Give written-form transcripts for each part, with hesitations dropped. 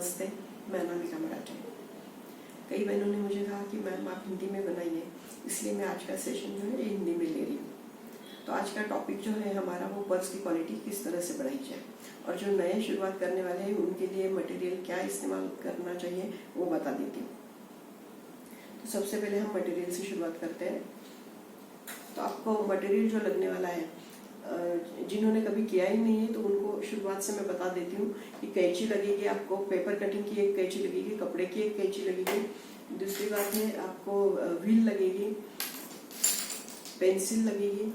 नमस्ते, मैं अनामिका मराठे। कई बहनों ने मुझे कहा कि मैम आप हिंदी में बनाइए, इसलिए मैं आज का सेशन जो है ये हिंदी में ले रही हूँ। तो आज का टॉपिक जो है हमारा वो पर्स की क्वालिटी किस तरह से बढ़ाई जाए, और जो नए शुरुआत करने वाले हैं उनके लिए मटेरियल क्या इस्तेमाल करना चाहिए वो बता देती हूँ। तो सबसे पहले हम मटेरियल से शुरुआत करते हैं। तो आपको मटेरियल जो लगने वाला है, जिन्होंने कभी किया ही नहीं है तो उनको शुरुआत से मैं बता देती हूँ कि कैंची लगेगी, आपको पेपर कटिंग की एक कैंची लगेगी, कपड़े की एक कैंची लगेगी। दूसरी बात है आपको व्हील लगेगी, पेंसिल लगेगी,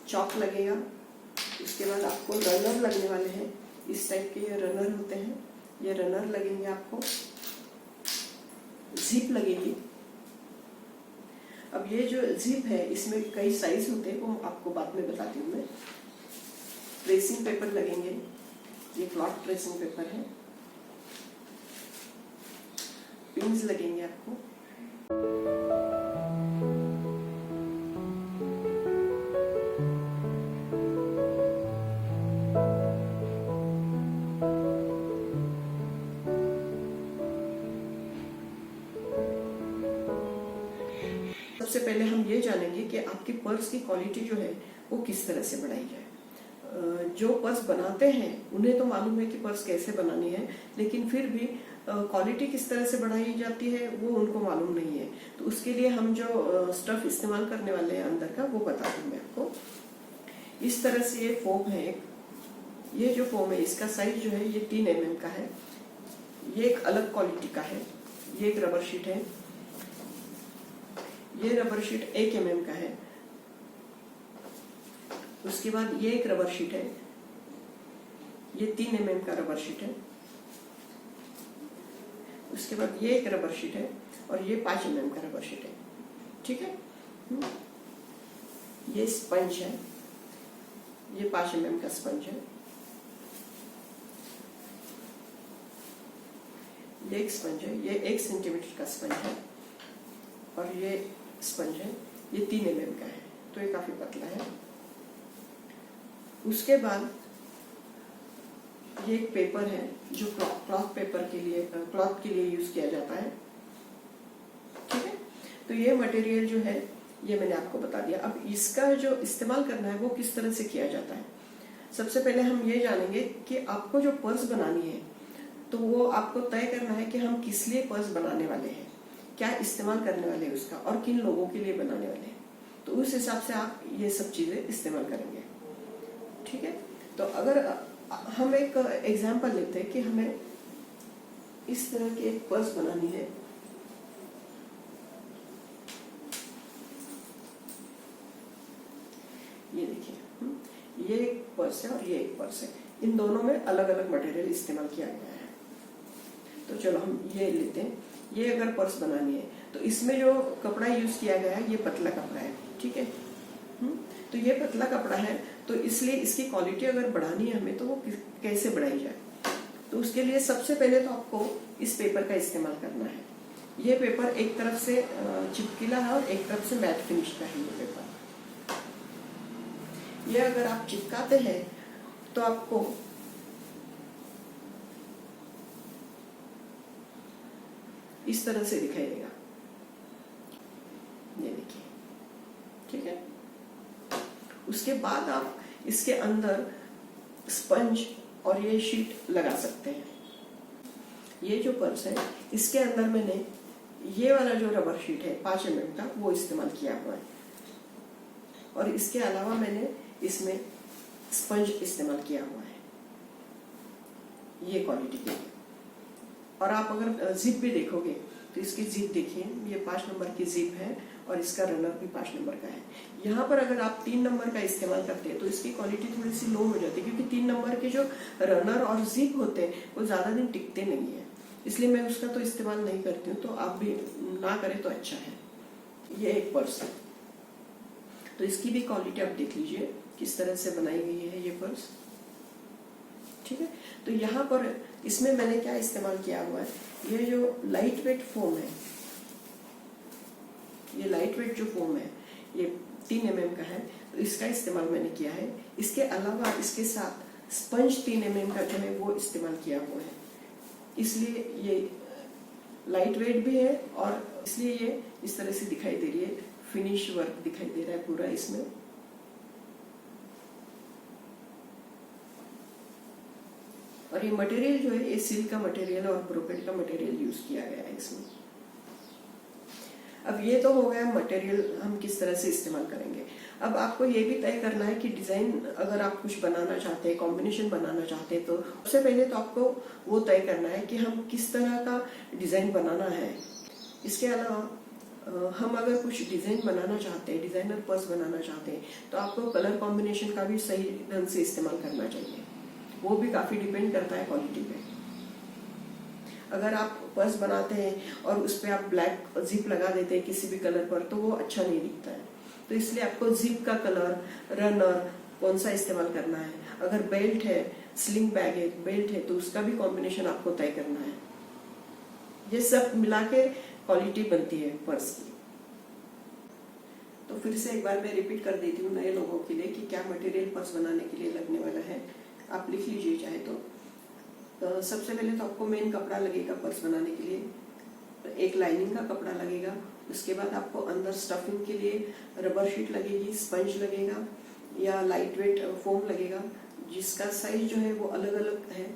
चॉक लगेगा। उसके बाद आपको रनर लगने वाले हैं, इस टाइप के ये रनर होते हैं, ये रनर लगेंगे आपको। जिप लगेगी। अब ये जो जिप है इसमें कई साइज होते हैं, वो आपको बाद में बताती हूँ मैं। ट्रेसिंग पेपर लगेंगे, ये क्लॉथ ट्रेसिंग पेपर है। पिन्स लगेंगे आपको। सबसे पहले हम ये जानेंगे कि आपकी पर्स की क्वालिटी जो है वो किस तरह से बढ़ाई जाए। जो पर्स बनाते हैं उन्हें तो मालूम है कि पर्स कैसे बनानी है, लेकिन फिर भी क्वालिटी किस तरह से बढ़ाई जाती है वो उनको मालूम नहीं है। तो उसके लिए हम जो स्टफ इस्तेमाल करने वाले हैं अंदर का, वो बता दूं मैं आपको। इस तरह से ये फोम है एक, ये जो फोम है इसका साइज जो है ये 3 mm का है। ये एक अलग क्वालिटी का है। ये एक रबर शीट है, ये रबर शीट 1 mm का है। उसके बाद ये एक रबर शीट है, ये 3 mm का रबर शीट है। उसके बाद ये एक रबर शीट है और ये 5 mm का रबर शीट है। ठीक है। ये स्पंज है, ये 5 mm का स्पंज है। ये एक स्पंज है, ये 1 सेंटीमीटर का स्पंज है। और ये स्पंज है, ये 3 mm का है, तो ये काफी पतला है। उसके बाद ये एक पेपर है जो क्लॉथ पेपर के लिए, क्लॉथ के लिए यूज किया जाता है। ठीक है। तो ये मटेरियल जो है ये मैंने आपको बता दिया। अब इसका जो इस्तेमाल करना है वो किस तरह से किया जाता है। सबसे पहले हम ये जानेंगे कि आपको जो पर्स बनानी है तो वो आपको तय करना है कि हम किस लिए पर्स बनाने वाले हैं, क्या इस्तेमाल करने वाले हैं उसका, और किन लोगों के लिए बनाने वाले हैं। तो उस हिसाब से आप ये सब चीजें इस्तेमाल करेंगे। ठीक है। तो अगर हम एक एग्जांपल लेते हैं कि हमें इस तरह की एक पर्स बनानी है। ये देखिए, ये एक पर्स है और ये एक पर्स है। इन दोनों में अलग अलग मटेरियल इस्तेमाल किया गया है। तो चलो हम ये लेते हैं। ये अगर पर्स बनानी है तो इसमें जो कपड़ा यूज किया गया है ये पतला कपड़ा है। ठीक है। तो ये पतला कपड़ा है, तो इसलिए इसकी क्वालिटी अगर बढ़ानी है हमें तो वो कैसे बढ़ाई जाए। तो उसके लिए सबसे पहले तो आपको इस पेपर का इस्तेमाल करना है। ये पेपर एक तरफ से चिपकीला है और एक तरफ से मैट फिनिश का है ये पेपर। ये अगर आप चिपकाते हैं तो आपको इस तरह से दिखाई देगा। ये देखिए। ठीक है। उसके बाद आप इसके अंदर स्पंज और ये शीट लगा सकते हैं। ये जो पर्स है इसके अंदर मैंने ये वाला जो रबर शीट है 5 mm का वो इस्तेमाल किया हुआ है, और इसके अलावा मैंने इसमें स्पंज इस्तेमाल किया हुआ है ये क्वालिटी के लिए। और आप अगर जिप भी देखोगे तो इसकी जिप देखिए, ये 5 नंबर की जिप है और इसका रनर भी 5 नंबर का है। यहाँ पर अगर आप 3 नंबर का इस्तेमाल करते हैं तो इसकी क्वालिटी थोड़ी सी लो हो जाती है, क्योंकि 3 नंबर के जो रनर और जिप होते हैं वो ज्यादा दिन टिकते नहीं है, इसलिए मैं उसका तो इस्तेमाल नहीं करती हूँ। तो आप भी ना करें तो अच्छा है। ये एक पर्स है, तो इसकी भी क्वालिटी आप देख लीजिए किस तरह से बनाई गई है ये पर्स। ठीक है। तो यहाँ पर इसमें मैंने क्या इस्तेमाल किया हुआ है, ये जो लाइट वेट फोम है, ये लाइट वेट जो फोम है ये 3 mm का है, तो इसका इस्तेमाल मैंने किया है। इसके अलावा इसके साथ स्पंज 3 mm का जो है वो इस्तेमाल किया हुआ है। इसलिए ये लाइट वेट भी है और इसलिए ये इस तरह से दिखाई दे रही है, फिनिश वर्क दिखाई दे रहा है पूरा इसमें। और ये मटेरियल जो है ये सिल्क का मटेरियल और ब्रोकेड का मटेरियल यूज किया गया है इसमें। अब ये तो हो गया मटेरियल हम किस तरह से इस्तेमाल करेंगे। अब आपको ये भी तय करना है कि डिजाइन अगर आप कुछ बनाना चाहते हैं, कॉम्बिनेशन बनाना चाहते हैं, तो सबसे पहले तो आपको वो तय करना है कि हम किस तरह का डिजाइन बनाना है। इसके अलावा हम अगर कुछ डिजाइन बनाना चाहते हैं, डिजाइनर पर्स बनाना चाहते हैं, तो आपको कलर कॉम्बिनेशन का भी सही ढंग से इस्तेमाल करना चाहिए। वो भी काफी डिपेंड करता है क्वालिटी पे। अगर आप पर्स बनाते हैं और उस पर आप ब्लैक जिप लगा देते हैं किसी भी कलर पर, तो वो अच्छा नहीं दिखता है। तो इसलिए आपको जिप का कलर, रनर कौन सा इस्तेमाल करना है। अगर बेल्ट है, स्लिंग बैग है, बेल्ट है, तो उसका भी कॉम्बिनेशन आपको तय करना है। ये सब मिला के क्वालिटी बनती है पर्स की। तो फिर से एक बार मैं रिपीट कर देती हूँ नए लोगों के लिए कि क्या मटेरियल पर्स बनाने के लिए लगने वाला है। आप लिख लीजिए चाहे तो सबसे पहले तो आपको मेन कपड़ा लगेगा पर्स बनाने के लिए। एक लाइनिंग का कपड़ा लगेगा। उसके बाद आपको अंदर स्टफिंग के लिए रबर शीट लगेगी, स्पंज लगेगा या लाइट वेट फोम लगेगा, जिसका साइज जो है वो अलग अलग है।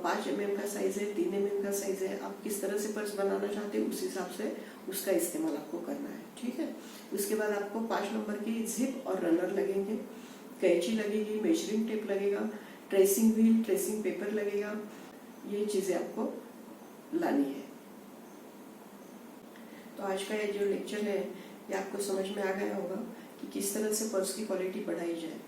5 mm का साइज है, 3 mm का साइज है। आप किस तरह से पर्स बनाना चाहते हैं उस हिसाब से उसका इस्तेमाल आपको करना है, ठीक है। उसके बाद आपको 5 नंबर की जिप और रनर लगेंगे, कैंची लगेगी, मेजरिंग टेप लगेगा, ट्रेसिंग व्हील, ट्रेसिंग पेपर लगेगा। ये चीजें आपको लानी है। तो आज का ये जो लेक्चर है ये आपको समझ में आ गया होगा कि किस तरह से पर्स की क्वालिटी बढ़ाई जाए।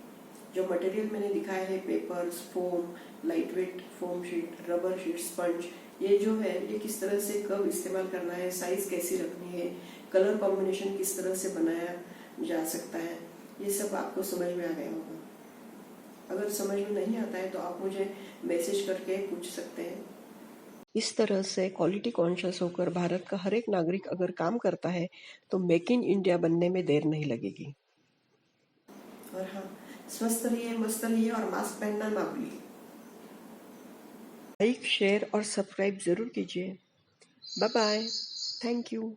जो मटेरियल मैंने दिखाया है, papers, foam, light weight foam sheet, rubber sheet, sponge, ये जो है ये किस तरह से कब इस्तेमाल करना है, साइज कैसी रखनी है, कलर कॉम्बिनेशन किस तरह से बनाया जा सकता है, ये सब आपको समझ में आ गया होगा। अगर समझ में नहीं आता है तो आप मुझे मैसेज करके पूछ सकते हैं। इस तरह से क्वालिटी कॉन्शियस होकर भारत का हर एक नागरिक अगर काम करता है तो मेक इन इंडिया बनने में देर नहीं लगेगी। और हाँ, स्वस्थ रहिए, मस्त रहिए और मास्क पहनना ना भूलिए। लाइक, शेयर और सब्सक्राइब जरूर कीजिए। Bye bye, thank you.